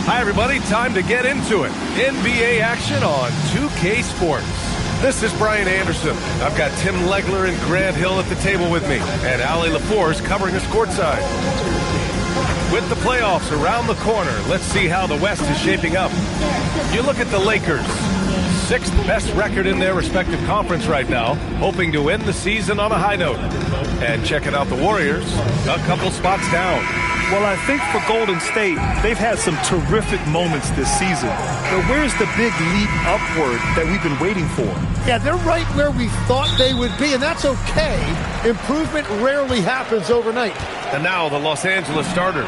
Hi, everybody. Time to get into it. NBA action on 2K Sports. This is Brian Anderson. I've got Tim Legler and Grant Hill at the table with me, and Allie LaForce covering us courtside. With the playoffs around the corner, let's see how the West is shaping up. You look at the Lakers, 6th best record in their respective conference right now, hoping to end the season on a high note. And checking out the Warriors, a couple spots down. Well, I think for Golden State, they've had some terrific moments this season. But where's the big leap upward that we've been waiting for? Yeah, they're right where we thought they would be, and that's okay. Improvement rarely happens overnight. And now the Los Angeles starters.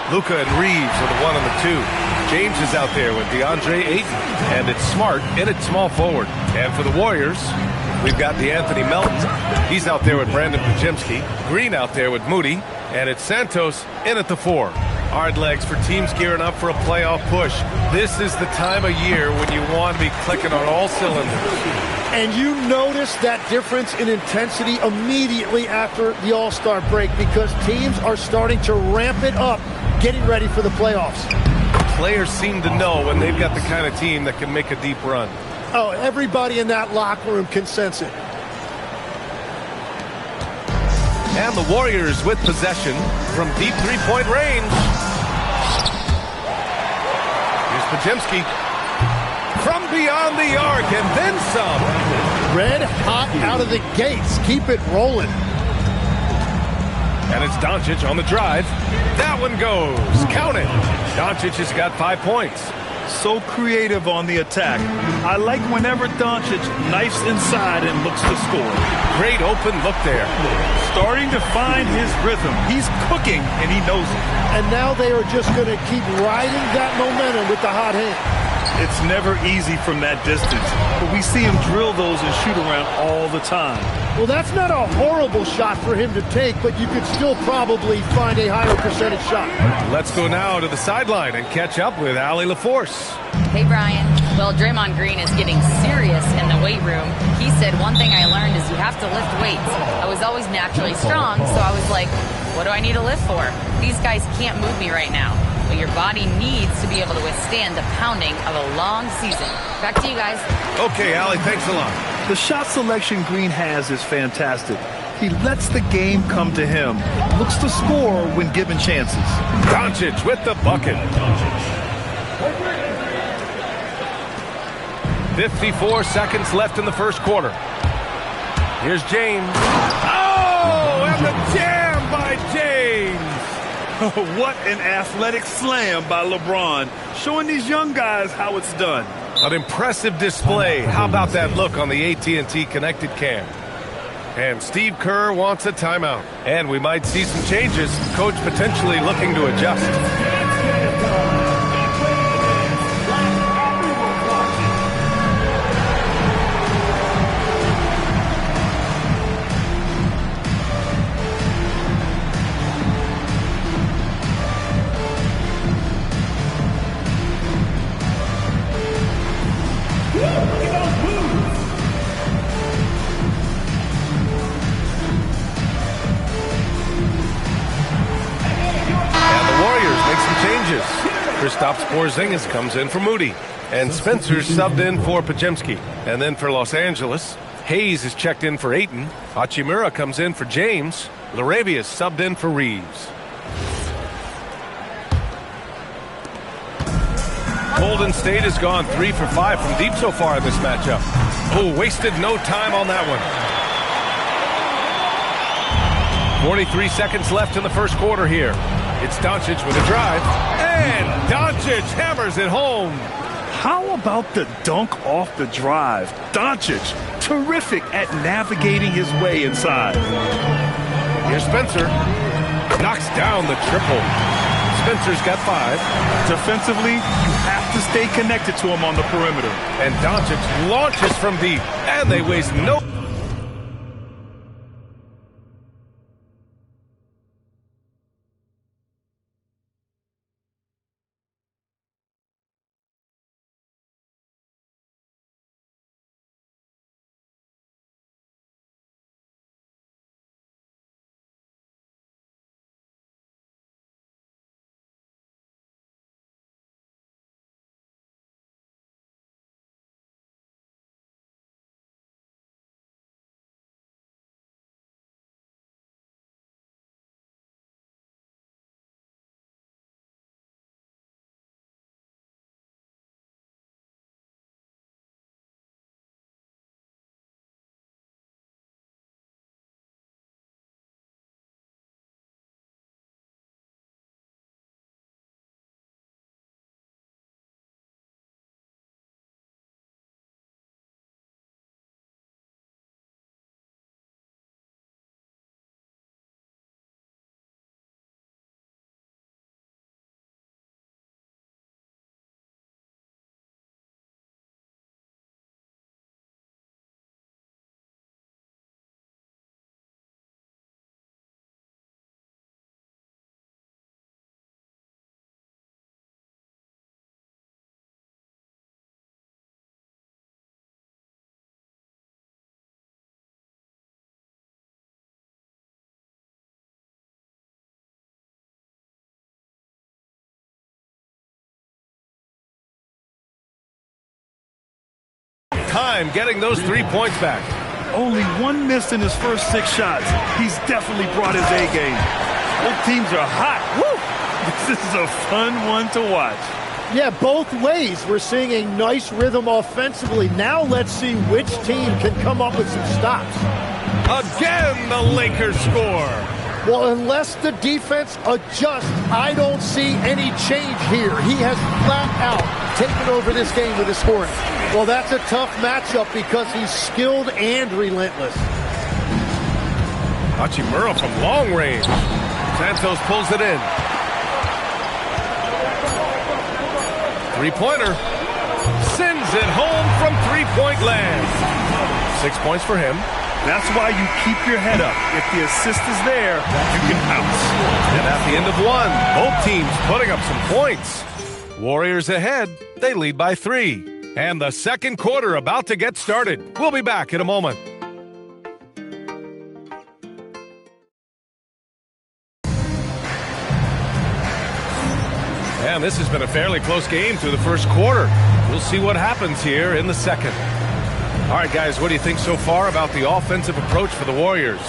Luka and Reeves are the 1 and the 2. James is out there with DeAndre Ayton, and it's Smart in at small forward. And for the Warriors, we've got DeAnthony Melton. He's out there with Brandon Podziemski. Green out there with Moody. And it's Santos in at the 4. Hard legs for teams gearing up for a playoff push. This is the time of year when you want to be clicking on all cylinders. And you notice that difference in intensity immediately after the All-Star break because teams are starting to ramp it up, getting ready for the playoffs. Players seem to know when they've got the kind of team that can make a deep run. Oh, everybody in that locker room can sense it. And the Warriors with possession from deep three-point range. Here's Podziemski from beyond the arc and then some. Red hot out of the gates. Keep it rolling. And it's Doncic on the drive. That one goes. Count it. Doncic has got 5 points. So creative on the attack. I like whenever Doncic knifes inside and looks to score. Great open look there. Starting to find his rhythm. He's cooking, and he knows it. And now they are just going to keep riding that momentum with the hot hand. It's never easy from that distance, but we see him drill those and shoot around all the time. Well, that's not a horrible shot for him to take, but you could still probably find a higher percentage shot. Let's go now to the sideline and catch up with Allie LaForce. Hey, Brian. Well, Draymond Green is getting serious in the weight room. He said, one thing I learned is you have to lift weights. I was always naturally strong, so I was like, what do I need to lift for? These guys can't move me right now. But your body needs to be able to withstand the pounding of a long season. Back to you guys. Okay, Allie, thanks a lot. The shot selection Green has is fantastic. He lets the game come to him. Looks to score when given chances. Doncic with the bucket. 54 seconds left in the first quarter. Here's James. Oh, and the jam by James. What an athletic slam by LeBron, showing these young guys how it's done. An impressive display. How about that look on the AT&T connected cam? And Steve Kerr wants a timeout. And we might see some changes. Coach potentially looking to adjust. Kristaps Porzingis comes in for Moody. And Spencer's subbed in for Podziemski. And then for Los Angeles, Hayes is checked in for Ayton. Hachimura comes in for James. Larabia's subbed in for Reeves. Golden State has gone 3 for 5 from deep so far in this matchup. Oh, wasted no time on that one. 43 seconds left in the first quarter here. It's Doncic with a drive. And Doncic hammers it home. How about the dunk off the drive? Doncic, terrific at navigating his way inside. Here's Spencer. Knocks down the triple. Spencer's got 5. Defensively, you have to stay connected to him on the perimeter. And Doncic launches from deep. And they waste no... time getting those 3 points back. Only one miss in his first 6 shots. He's definitely brought his A game. Both teams are hot. Woo! This is a fun one to watch. Yeah, both ways. We're seeing a nice rhythm offensively. Now let's see which team can come up with some stops. Again, the Lakers score. Well, unless the defense adjusts, I don't see any change here. He has flat out taken over this game with his scoring. Well, that's a tough matchup because he's skilled and relentless. Hachimura from long range. Santos pulls it in. Three-pointer. Sends it home from three-point land. 6 points for him. That's why you keep your head up. If the assist is there, you can bounce. And at the end of one, both teams putting up some points. Warriors ahead. They lead by 3. And the second quarter about to get started. We'll be back in a moment. And this has been a fairly close game through the first quarter. We'll see what happens here in the second. All right, guys, what do you think so far about the offensive approach for the Warriors?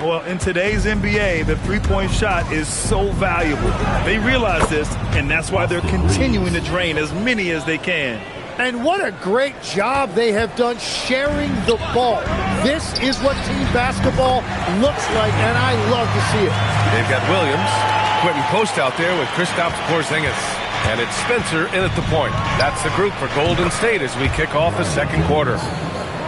Well, in today's NBA, the three-point shot is so valuable. They realize this, and that's why they're continuing to drain as many as they can. And what a great job they have done sharing the ball. This is what team basketball looks like, and I love to see it. They've got Williams, Quentin Post out there with Kristaps Porzingis. And it's Spencer in at the point. That's the group for Golden State as we kick off the second quarter.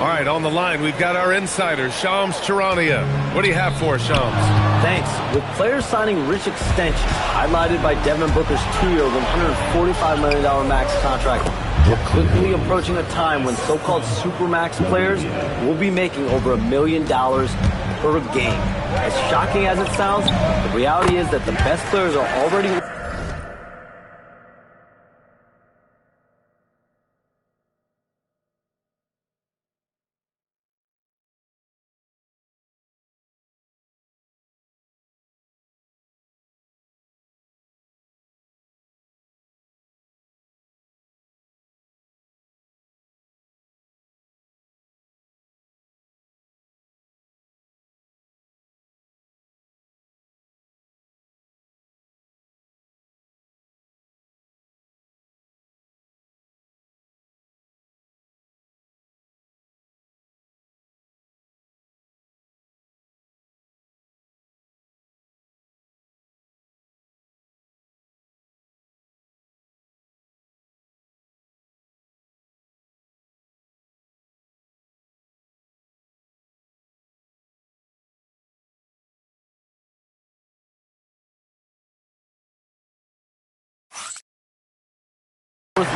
All right, on the line, we've got our insider, Shams Charania. What do you have for us, Shams? Thanks. With players signing rich extensions, highlighted by Devin Booker's 2-year, $145 million max contract, we're quickly approaching a time when so-called supermax players will be making over $1 million per game. As shocking as it sounds, the reality is that the best players are already...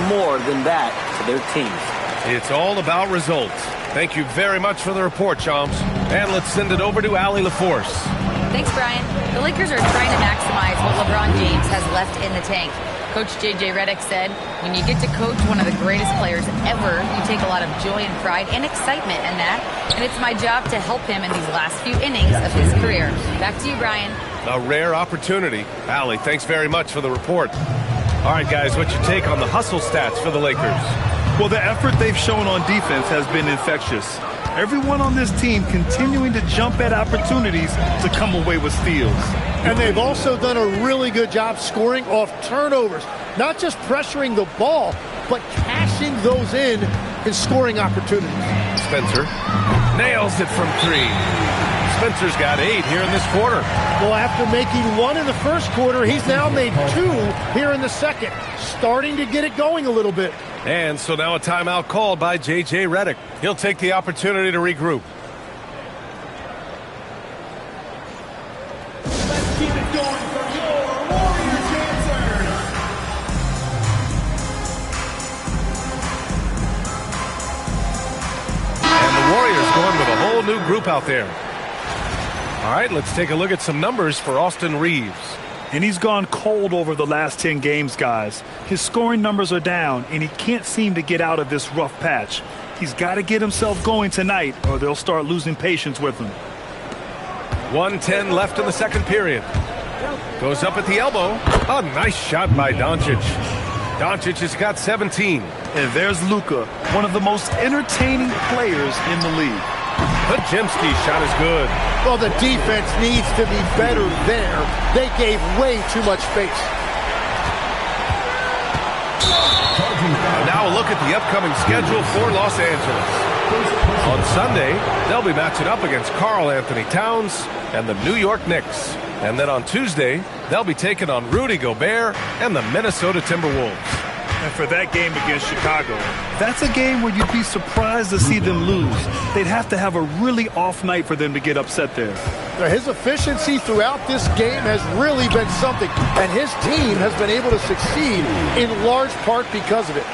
more than that to their teams. It's all about results. Thank you very much for the report, Shams. And let's send it over to Allie LaForce. Thanks, Brian. The Lakers are trying to maximize what LeBron James has left in the tank. Coach J.J. Redick said, when you get to coach one of the greatest players ever, you take a lot of joy and pride and excitement in that. And it's my job to help him in these last few innings of his career. Back to you, Brian. A rare opportunity. Allie, thanks very much for the report. All right, guys, what's your take on the hustle stats for the Lakers? Well, the effort they've shown on defense has been infectious. Everyone on this team continuing to jump at opportunities to come away with steals. And they've also done a really good job scoring off turnovers. Not just pressuring the ball, but cashing those in scoring opportunities. Spencer nails it from 3. Spencer's got 8 here in this quarter. Well, after making 1 in the first quarter, he's now made 2 here in the second. Starting to get it going a little bit. And so now a timeout called by J.J. Redick. He'll take the opportunity to regroup. Let's keep it going for your Warriors answers. And the Warriors going with a whole new group out there. All right, let's take a look at some numbers for Austin Reaves. And he's gone cold over the last 10 games, guys. His scoring numbers are down, and he can't seem to get out of this rough patch. He's got to get himself going tonight, or they'll start losing patience with him. 1:10 left in the second period. Goes up at the elbow. A nice shot by Doncic. Doncic has got 17. And there's Luka, one of the most entertaining players in the league. Podziemski's shot is good. Well, the defense needs to be better there. They gave way too much space. And now a look at the upcoming schedule for Los Angeles. On Sunday, they'll be matching up against Karl Anthony Towns and the New York Knicks. And then on Tuesday, they'll be taking on Rudy Gobert and the Minnesota Timberwolves. And for that game against Chicago, that's a game where you'd be surprised to see them lose. They'd have to have a really off night for them to get upset there. His efficiency throughout this game has really been something, and his team has been able to succeed in large part because of it.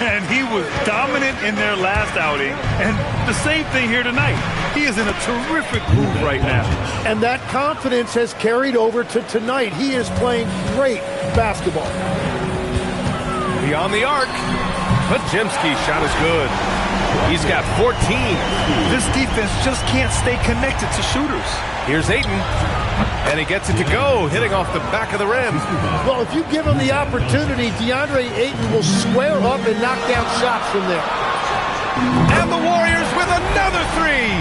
And he was dominant in their last outing, and the same thing here tonight. He is in a terrific mood right now. And that confidence has carried over to tonight. He is playing great basketball. Beyond the arc, Podziemski's shot is good. He's got 14. This defense just can't stay connected to shooters. Here's Ayton, and he gets it to go, hitting off the back of the rim. Well, if you give him the opportunity, DeAndre Ayton will square up and knock down shots from there. And the Warriors with another three.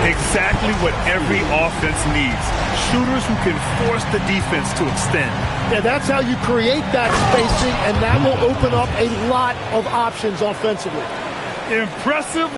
Exactly what every offense needs. Shooters who can force the defense to extend. Yeah, that's how you create that spacing, and that will open up a lot of options offensively. Impressive.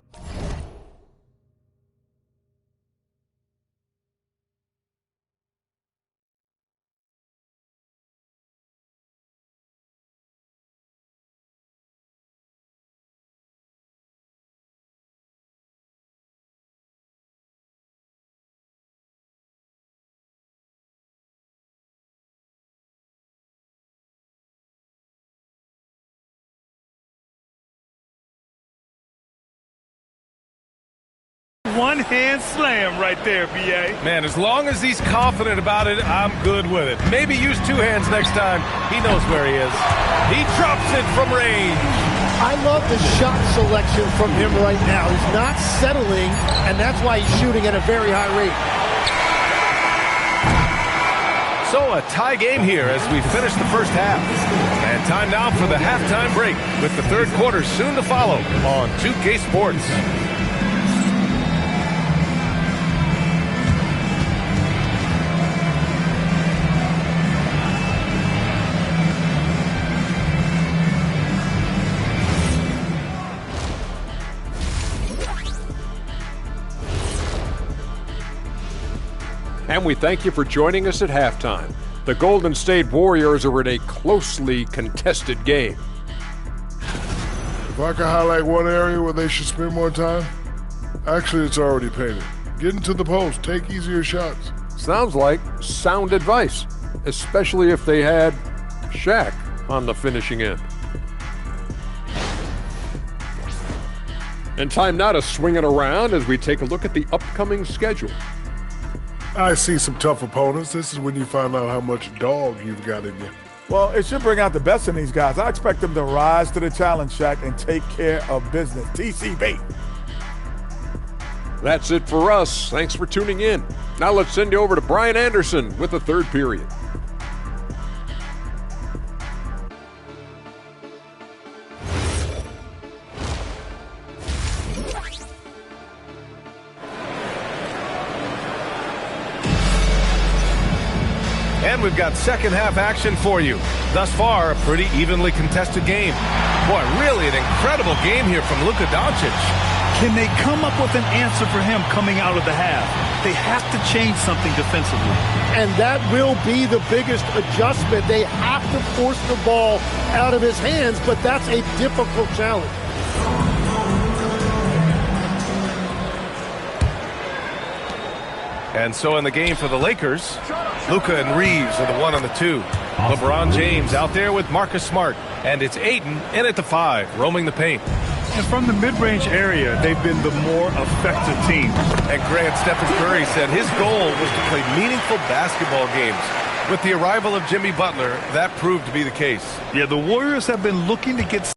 One-hand slam right there, B.A. Man, as long as he's confident about it, I'm good with it. Maybe use two hands next time. He knows where he is. He drops it from range. I love the shot selection from him right now. He's not settling, and that's why he's shooting at a very high rate. So a tie game here as we finish the first half. And time now for the halftime break with the third quarter soon to follow on 2K Sports. And we thank you for joining us at halftime. The Golden State Warriors are in a closely contested game. If I could highlight one area where they should spend more time, actually it's already painted. Get into the post, take easier shots. Sounds like sound advice, especially if they had Shaq on the finishing end. And time now to swing it around as we take a look at the upcoming schedule. I see some tough opponents. This is when you find out how much dog you've got in you. Well, it should bring out the best in these guys. I expect them to rise to the challenge, Shaq, and take care of business. TCB. That's it for us. Thanks for tuning in. Now let's send you over to Brian Anderson with the third period. And we've got second half action for you. Thus far, a pretty evenly contested game. Boy, really an incredible game here from Luka Doncic. Can they come up with an answer for him coming out of the half? They have to change something defensively. And that will be the biggest adjustment. They have to force the ball out of his hands, but that's a difficult challenge. And so in the game for the Lakers, Luka and Reeves are the 1 and the 2. LeBron James out there with Marcus Smart. And it's Ayton in at the 5, roaming the paint. And from the mid-range area, they've been the more effective team. And Grant Stephen Curry said his goal was to play meaningful basketball games. With the arrival of Jimmy Butler, that proved to be the case. Yeah, the Warriors have been looking to get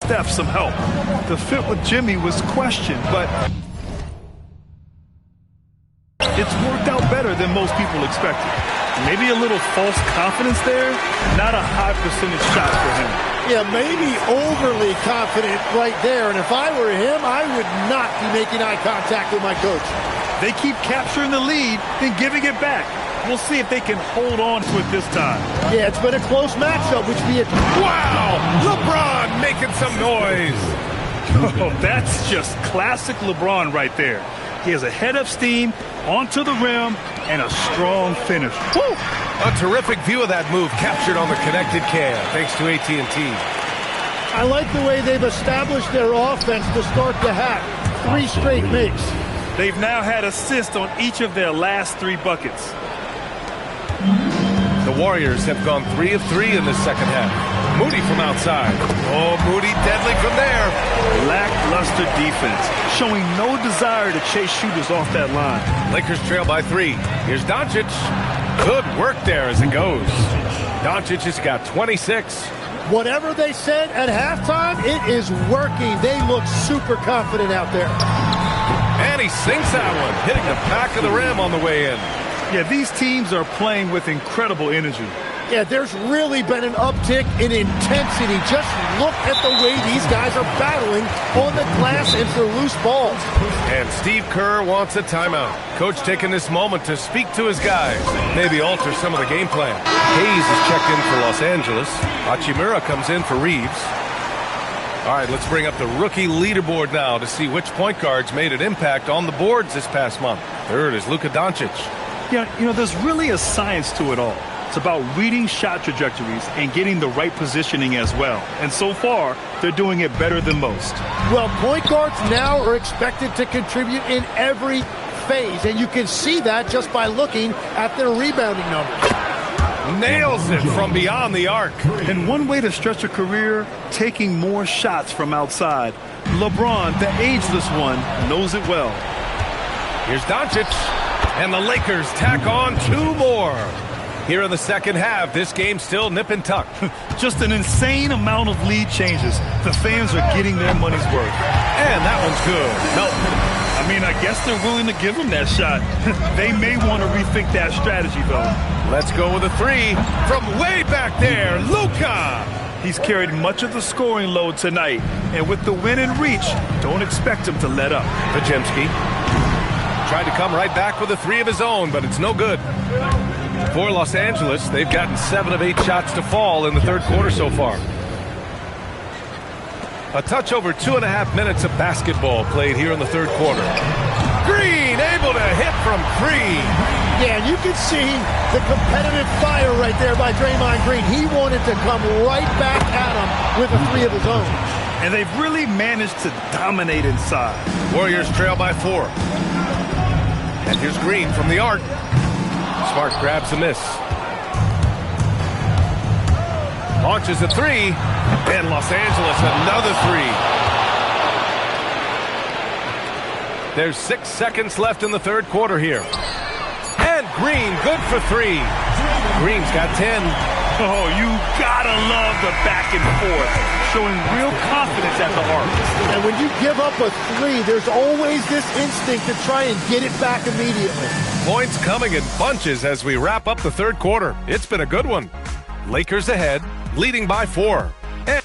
Steph some help. The fit with Jimmy was questioned, but it's worked out better than most people expected. Maybe a little false confidence there, not a high percentage shot for him. Yeah, maybe overly confident right there. And if I were him, I would not be making eye contact with my coach. They keep capturing the lead, then giving it back. We'll see if they can hold on to it this time. Yeah, it's been a close matchup, which be it. Wow! LeBron making some noise. Oh, that's just classic LeBron right there. He has a head of steam, onto the rim, and a strong finish. Woo! A terrific view of that move captured on the connected cam, thanks to AT&T. I like the way they've established their offense to start the half. 3 straight makes. They've now had assists on each of their last 3 buckets. The Warriors have gone 3 of 3 in this second half. Moody from outside. Oh, Moody deadly from there. Lackluster defense, showing no desire to chase shooters off that line. Lakers trail by 3. Here's Doncic. Good work there as it goes. Doncic has got 26. Whatever they said at halftime, it is working. They look super confident out there. And he sinks that one, hitting the back of the rim on the way in. Yeah, these teams are playing with incredible energy. Yeah, there's really been an uptick in intensity. Just look at the way these guys are battling on the glass and for loose balls. And Steve Kerr wants a timeout. Coach taking this moment to speak to his guys, maybe alter some of the game plan. Hayes is checked in for Los Angeles. Hachimura comes in for Reeves. All right, let's bring up the rookie leaderboard now to see which point guards made an impact on the boards this past month. Third is Luka Doncic. Yeah, there's really a science to it all. It's about reading shot trajectories and getting the right positioning as well. And so far, they're doing it better than most. Well, point guards now are expected to contribute in every phase, and you can see that just by looking at their rebounding numbers. Nails it from beyond the arc. And one way to stretch a career, taking more shots from outside. LeBron, the ageless one, knows it well. Here's Doncic, and the Lakers tack on 2 more. Here in the second half, this game's still nip and tuck. Just an insane amount of lead changes. The fans are getting their money's worth. And that one's good. No. I guess they're willing to give him that shot. They may want to rethink that strategy, though. Let's go with a 3 from way back there, Luka. He's carried much of the scoring load tonight, and with the win in reach, don't expect him to let up. Podziemski tried to come right back with a 3 of his own, but it's no good. For Los Angeles, they've gotten 7 of 8 shots to fall in the third quarter so far. A touch over 2.5 minutes of basketball played here in the third quarter. Green able to hit from 3. Yeah, and you can see the competitive fire right there by Draymond Green. He wanted to come right back at him with a 3 of his own. And they've really managed to dominate inside. Warriors trail by 4. And here's Green from the arc. Smart grabs a miss. Launches a 3. And Los Angeles another 3. There's 6 seconds left in the third quarter here. And Green, good for 3. Green's got 10. Oh, you gotta love the back and forth, showing real confidence at the arc. And when you give up a 3, there's always this instinct to try and get it back immediately. Points coming in bunches as we wrap up the third quarter. It's been a good one. Lakers ahead, leading by 4. And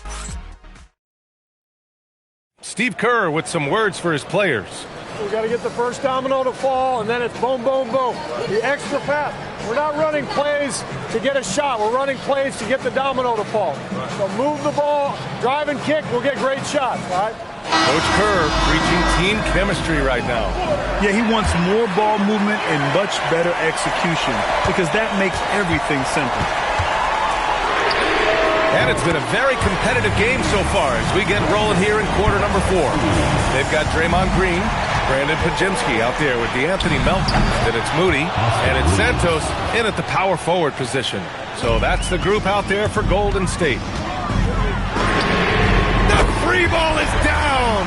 Steve Kerr with some words for his players. We got to get the first domino to fall, and then it's boom, boom, boom. The extra pass. We're not running plays to get a shot. We're running plays to get the domino to fall. So move the ball, drive and kick, we'll get great shots, all right? Coach Kerr preaching team chemistry right now. Yeah, he wants more ball movement and much better execution because that makes everything simple. And it's been a very competitive game so far as we get rolling here in quarter number 4. They've got Draymond Green, Brandon Podziemski out there with DeAnthony Melton. Then it's Moody, and it's Santos in at the power forward position. So that's the group out there for Golden State. The free ball is down!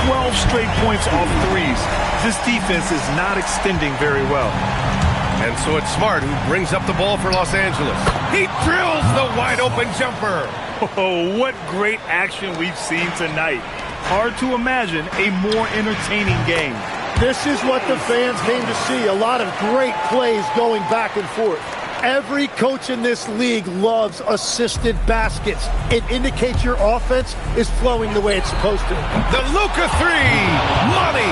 12 straight points off threes. This defense is not extending very well. And so it's Smart who brings up the ball for Los Angeles. He drills the wide-open jumper. Oh, what great action we've seen tonight. Hard to imagine a more entertaining game. This is what the fans came to see. A lot of great plays going back and forth. Every coach in this league loves assisted baskets. It indicates your offense is flowing the way it's supposed to. The Luka three! Money!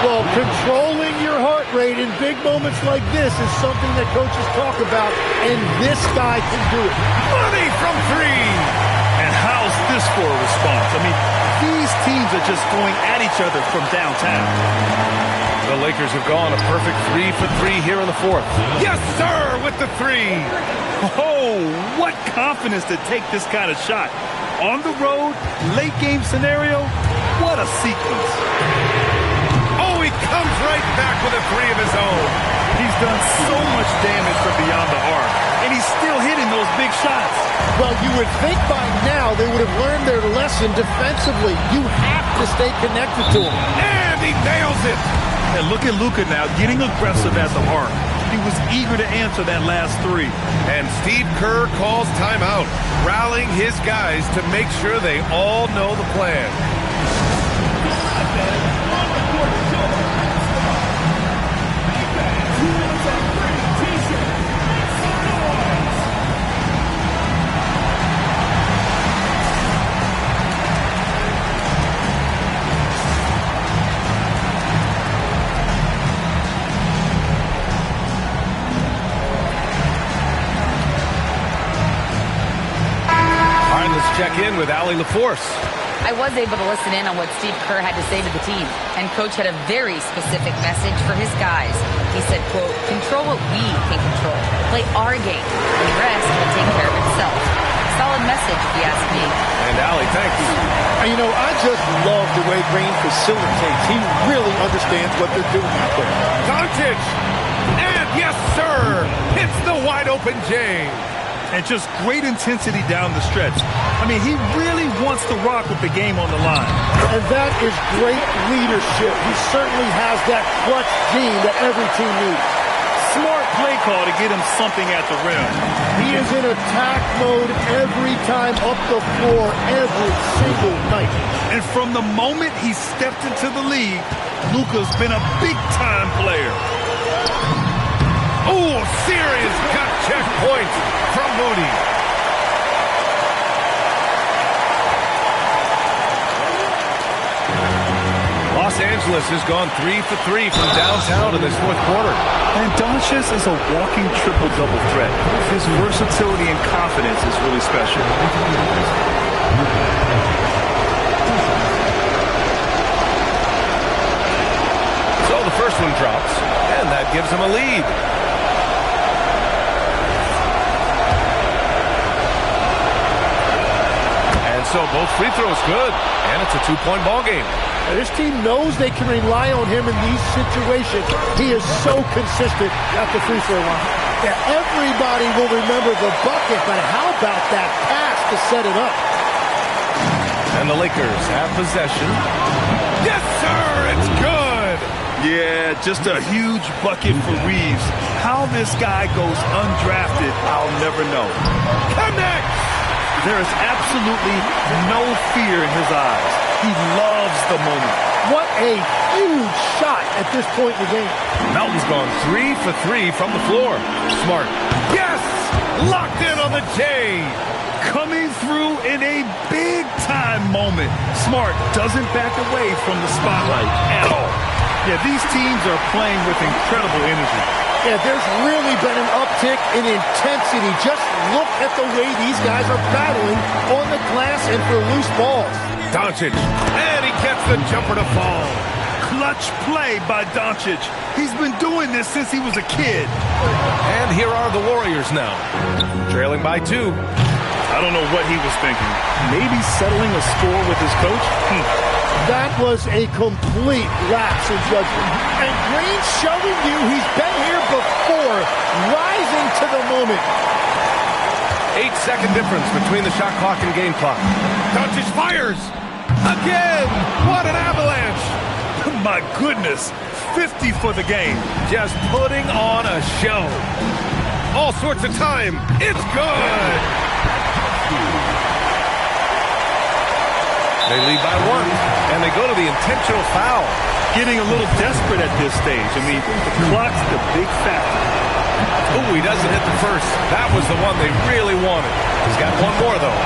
Well, controlling your heart rate in big moments like this is something that coaches talk about, and this guy can do it. Money from three! And how's this for a response? I mean, these teams are just going at each other from downtown. The Lakers have gone a perfect 3 for 3 here in the fourth. Yes, sir, with the three. Oh, what confidence to take this kind of shot. On the road, late game scenario, what a sequence. Oh, he comes right back with a three of his own. He's done so much damage from beyond the arc, and he's still hitting those big shots. Well, you would think by now they would have learned their lesson defensively. You have to stay connected to him. And he nails it. And look at Luka now, getting aggressive at the arc. He was eager to answer that last three. And Steve Kerr calls timeout, rallying his guys to make sure they all know the plan. Check in with Allie LaForce. I was able to listen in on what Steve Kerr had to say to the team, and Coach had a very specific message for his guys. He said, quote, control what we can control. Play our game, and the rest will take care of itself. Solid message, if you ask me. And Allie, thanks. You know, I just love the way Green facilitates. He really understands what they're doing out there. Doncic! And yes, sir! Hits the wide open James. And just great intensity down the stretch. I mean, he really wants to rock with the game on the line. And that is great leadership. He certainly has that clutch gene that every team needs. Smart play call to get him something at the rim. He is in attack mode every time up the floor, every single night. And from the moment he stepped into the league, Luka's been a big-time player. Oh, serious gut check points from Moody. Los Angeles has gone 3 for 3 from downtown in this fourth quarter. And Doncic is a walking triple-double threat. His versatility and confidence is really special. So the first one drops, and that gives him a lead. So both free throws good, and it's a two-point ball game. And this team knows they can rely on him in these situations. He is so consistent at the free throw line. Yeah, everybody will remember the bucket, but how about that pass to set it up? And the Lakers have possession. Yes, sir, it's good. Yeah, just a huge bucket for Reeves. How this guy goes undrafted, I'll never know. Connect! There is absolutely no fear in his eyes. He loves the moment. What a huge shot at this point in the game. Melton's gone 3 for 3 from the floor. Smart. Yes! Locked in on the J. Coming through in a big-time moment. Smart doesn't back away from the spotlight at all. Yeah, these teams are playing with incredible energy. Yeah, there's really been an uptick in intensity. Just look at the way these guys are battling on the glass and for loose balls. Doncic, and he gets the jumper to fall. Clutch play by Doncic. He's been doing this since he was a kid. And here are the Warriors now, trailing by 2. I don't know what he was thinking. Maybe settling a score with his coach? That was a complete lapse in judgment. And Green's showing you he's been here before, rising to the moment. 8-second difference between the shot clock and game clock. Doncic fires! Again! What an avalanche! My goodness, 50 for the game. Just putting on a show. All sorts of time. It's good! They lead by 1, and they go to the intentional foul. Getting a little desperate at this stage. I mean, the clock's the big factor. Oh, he doesn't hit the first. That was the one they really wanted. He's got one more, though.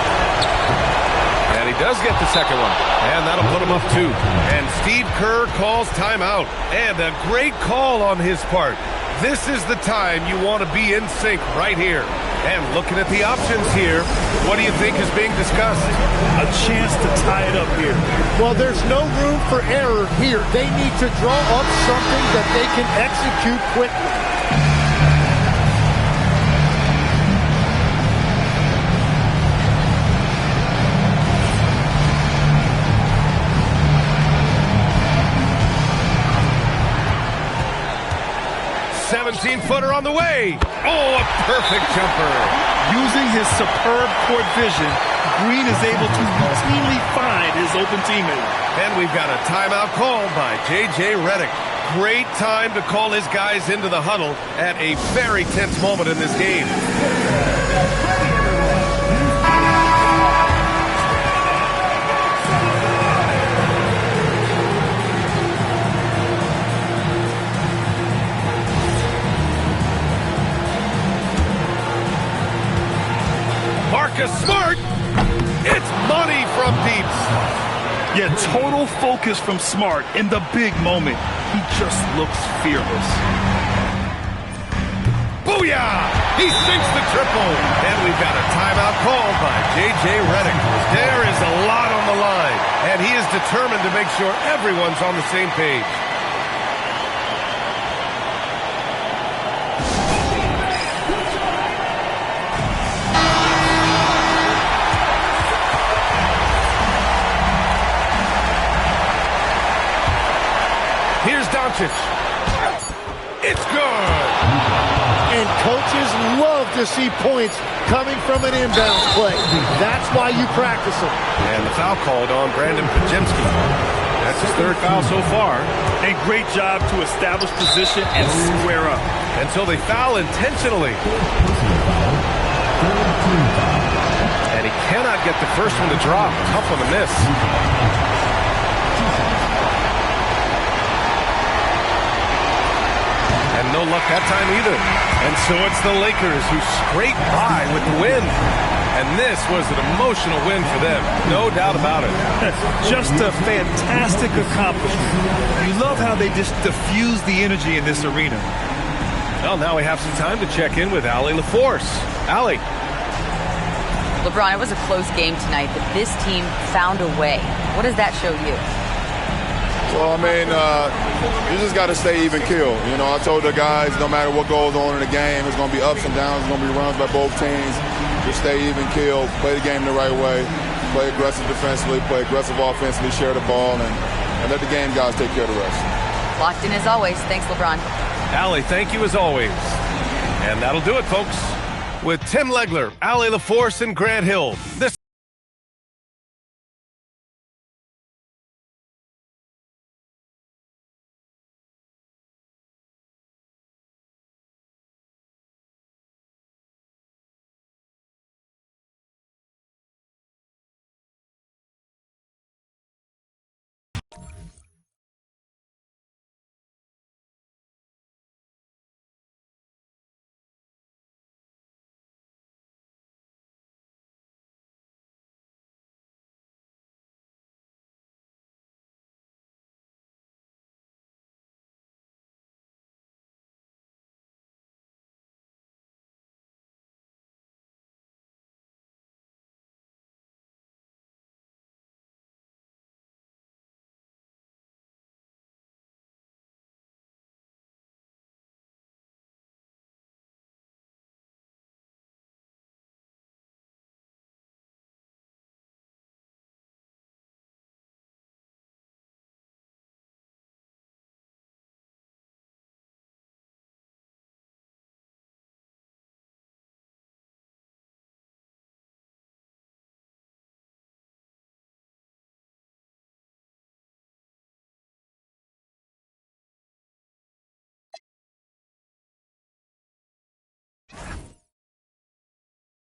And he does get the second one. And that'll put him up 2. And Steve Kerr calls timeout. And a great call on his part. This is the time you want to be in sync right here. And looking at the options here, what do you think is being discussed? A chance to tie it up here. Well, there's no room for error here. They need to draw up something that they can execute quickly. Footer on the way. Oh, a perfect jumper. Using his superb court vision, Green is able to routinely find his open teammate. And we've got a timeout called by J.J. Redick. Great time to call his guys into the huddle at a very tense moment in this game. Marcus Smart, it's money from deep. Yeah, total focus from Smart in the big moment. He just looks fearless. Booyah! He sinks the triple. And we've got a timeout called by J.J. Redick. There is a lot on the line, and he is determined to make sure everyone's on the same page. It's good. And coaches love to see points coming from an inbound play. That's why you practice them. And the foul called on Brandon Pajemski. That's his 3rd foul so far. A great job to establish position and square up. Until they foul intentionally. And he cannot get the first one to drop. Tough one to miss. And no luck that time either. And so it's the Lakers who scrape by with the win. And this was an emotional win for them. No doubt about it. Just a fantastic accomplishment. You love how they just diffuse the energy in this arena. Well, now we have some time to check in with Allie LaForce. Allie. LeBron, it was a close game tonight, but this team found a way. What does that show you? Well, I mean, you just got to stay even keel. You know, I told the guys no matter what goes on in the game, it's going to be ups and downs. It's going to be runs by both teams. Just stay even keel, play the game the right way, play aggressive defensively, play aggressive offensively, share the ball, and let the game guys take care of the rest. Locked in as always. Thanks, LeBron. Allie, thank you as always. And that'll do it, folks. With Tim Legler, Allie LaForce, and Grant Hill, this